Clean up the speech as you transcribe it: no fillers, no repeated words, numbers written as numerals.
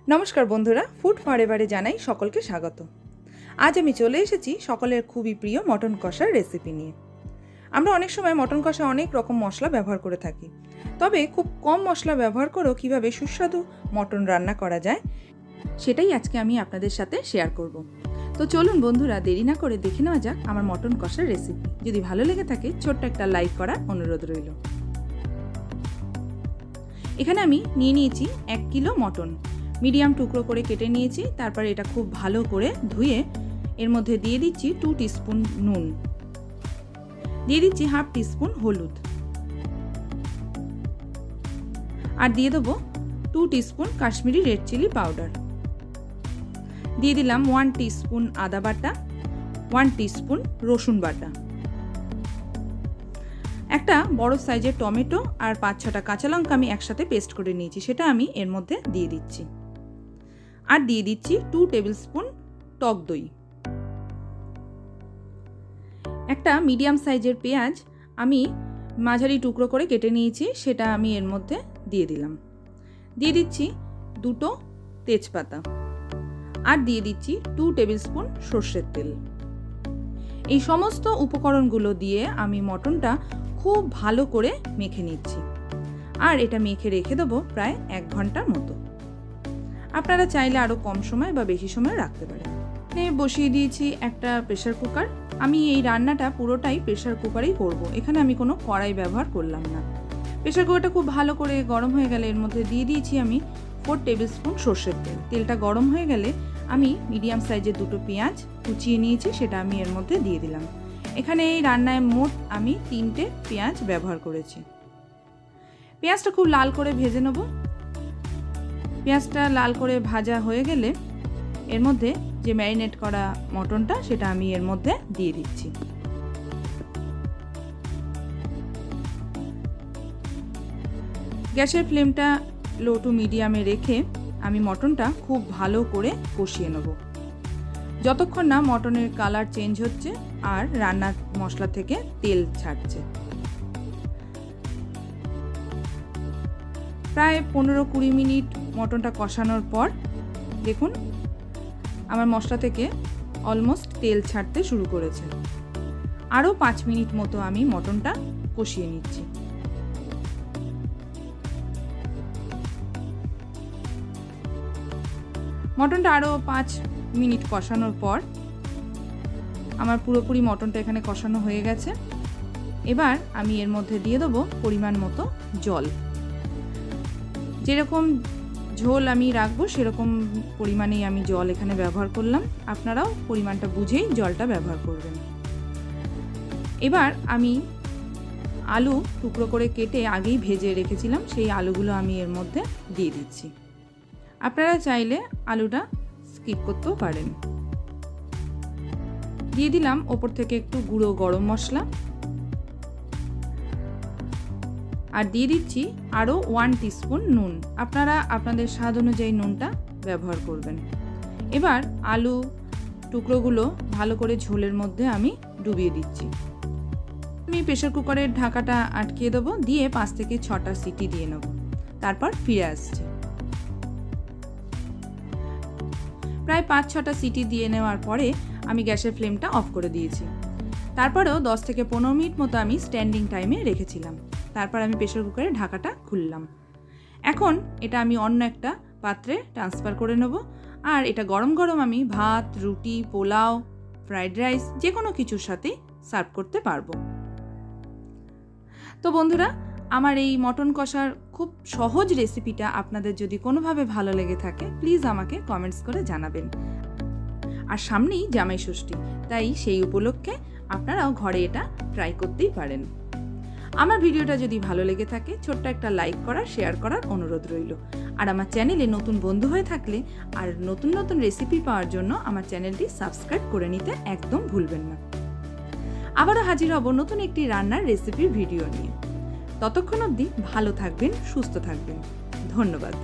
নমস্কার বন্ধুরা, ফুড ফরএভারে জানাই সকলকে স্বাগত। আজ আমি চলে এসেছি সকলের খুবই প্রিয় মটন কষার রেসিপি নিয়ে। আমরা অনেক সময় মটন কষা অনেক রকম মশলা ব্যবহার করে থাকি, তবে খুব কম মশলা ব্যবহার করেও কীভাবে সুস্বাদু মটন রান্না করা যায় সেটাই আজকে আমি আপনাদের সাথে শেয়ার করব। তো চলুন বন্ধুরা, দেরি না করে দেখে নেওয়া যাক আমার মটন কষার রেসিপি। যদি ভালো লেগে থাকে ছোট্ট একটা লাইক করার অনুরোধ রইল। এখানে আমি নিয়ে নিয়েছি 1 কিলো মটন, মিডিয়াম টুকরো করে কেটে নিয়েছি। তারপর এটা খুব ভালো করে ধুয়ে এর মধ্যে দিয়ে দিচ্ছি 2 টিস্পুন নুন, দিয়ে দিচ্ছি হাফ টিস্পুন হলুদ, আর দিয়ে দেবো 2 teaspoon Kashmiri red chilli powder, দিয়ে দিলাম 1 টিস্পুন আদা বাটা, 1 টিস্পুন রসুন বাটা, একটা বড় সাইজের টমেটো আর 5-6টা কাঁচা লঙ্কা আমি একসাথে পেস্ট করে নিয়েছি, সেটা আমি এর মধ্যে দিয়ে দিচ্ছি। আর দিয়ে দিচ্ছি 2 টেবিল স্পুন টক দই। একটা মিডিয়াম সাইজের পেঁয়াজ আমি মাঝারি টুকরো করে কেটে নিয়েছি, সেটা আমি এর মধ্যে দিয়ে দিলাম। দিয়ে দিচ্ছি 2টো তেজপাতা, আর দিয়ে দিচ্ছি 2 টেবিল স্পুন সর্ষের তেল। এই সমস্ত উপকরণগুলো দিয়ে আমি মটনটা খুব ভালো করে মেখে নিচ্ছি, আর এটা মেখে রেখে দেবো প্রায় 1 ঘন্টার মতো। আপনারা চাইলে আরও কম সময় বা বেশি সময় রাখতে পারেন। বসিয়ে দিয়েছি একটা প্রেসার কুকার। আমি এই রান্নাটা পুরোটাই প্রেসার কুকারেই করব, এখানে আমি কোনো কড়াই ব্যবহার করলাম না। প্রেসার কুকারটা খুব ভালো করে গরম হয়ে গেলে এর মধ্যে দিয়ে দিয়েছি আমি 4 টেবিল স্পুন সর্ষের তেল। তেলটা গরম হয়ে গেলে আমি মিডিয়াম সাইজের 2টো পেঁয়াজ কুচিয়ে নিয়েছি, সেটা আমি এর মধ্যে দিয়ে দিলাম। এখানে এই রান্নায় মোট আমি 3টে পেঁয়াজ ব্যবহার করেছি। পেঁয়াজটা খুব লাল করে ভেজে নেব। পেঁয়াজটা লাল করে ভাজা হয়ে গেলে এর মধ্যে যে ম্যারিনেট করা মটনটা সেটা আমি এর মধ্যে দিয়ে দিচ্ছি। গ্যাসের ফ্লেমটা লো টু মিডিয়ামে রেখে আমি মটনটা খুব ভালো করে কষিয়ে নেব, যতক্ষণ না মটনের কালার চেঞ্জ হচ্ছে আর রান্নার মশলা থেকে তেল ছাড়ছে। প্রায় 15-20 মিনিট মটনটা কষানোর পর দেখুন আমার মশলা থেকে অলমোস্ট তেল ছাড়তে শুরু করেছে। আরও 5 মিনিট মতো আমি মটনটা কষিয়ে নিচ্ছি। মটনটা আরও 5 মিনিট কষানোর পর আমার পুরোপুরি মটনটা এখানে কষানো হয়ে গেছে। এবার আমি এর মধ্যে দিয়ে দেবো পরিমাণ মতো জল। যেরকম ঝোল আমি রাখবো সেরকম পরিমাণেই আমি জল এখানে ব্যবহার করলাম, আপনারাও পরিমাণটা বুঝেই জলটা ব্যবহার করবেন। এবার আমি আলু টুকরো করে কেটে আগেই ভেজে রেখেছিলাম, সেই আলুগুলো আমি এর মধ্যে দিয়ে দিচ্ছি। আপনারা চাইলে আলুটা স্কিপ করতেও পারেন। দিয়ে দিলাম ওপর থেকে একটু গুঁড়ো গরম মশলা, আর দিয়ে দিচ্ছি আরও 1 টিস্পুন নুন। আপনারা আপনাদের স্বাদ অনুযায়ী নুনটা ব্যবহার করবেন। এবার আলু টুকরোগুলো ভালো করে ঝোলের মধ্যে আমি ডুবিয়ে দিচ্ছি। আমি প্রেসার কুকারের ঢাকাটা আটকিয়ে দেবো, দিয়ে 5 থেকে 6টা সিটি দিয়ে নেব। তারপর ফিরে আসছি। প্রায় 5-6টা সিটি দিয়ে নেওয়ার পরে আমি গ্যাসের ফ্লেমটা অফ করে দিয়েছি। তারপরেও 10 থেকে 15 মিনিট মতো আমি স্ট্যান্ডিং টাইমে রেখেছিলাম। তারপর আমি প্রেসার কুকারের ঢাকাটা খুললাম। এখন এটা আমি অন্য একটা পাত্রে ট্রান্সফার করে নেব, আর এটা গরম গরম আমি ভাত, রুটি, পোলাও, ফ্রাইড রাইস যে কোনো কিছুর সাথেই সার্ভ করতে পারবো। তো বন্ধুরা, আমার এই মটন কষার খুব সহজ রেসিপিটা আপনাদের যদি কোনোভাবে ভালো লেগে থাকে প্লিজ আমাকে কমেন্টস করে জানাবেন। আর সামনেই জামাই ষষ্ঠী, তাই সেই উপলক্ষে আপনারাও ঘরে এটা ট্রাই করতেই পারেন। আমার ভিডিওটা যদি ভালো লেগে থাকে ছোট্ট একটা লাইক করার, শেয়ার করার অনুরোধ রইল। আর আমার চ্যানেলে নতুন বন্ধু হয়ে থাকলে আর নতুন নতুন রেসিপি পাওয়ার জন্য আমার চ্যানেলটি সাবস্ক্রাইব করে নিতে একদম ভুলবেন না। আবারও হাজির হব নতুন একটি রান্নার রেসিপির ভিডিও নিয়ে। ততক্ষণ অবধি ভালো থাকবেন, সুস্থ থাকবেন। ধন্যবাদ।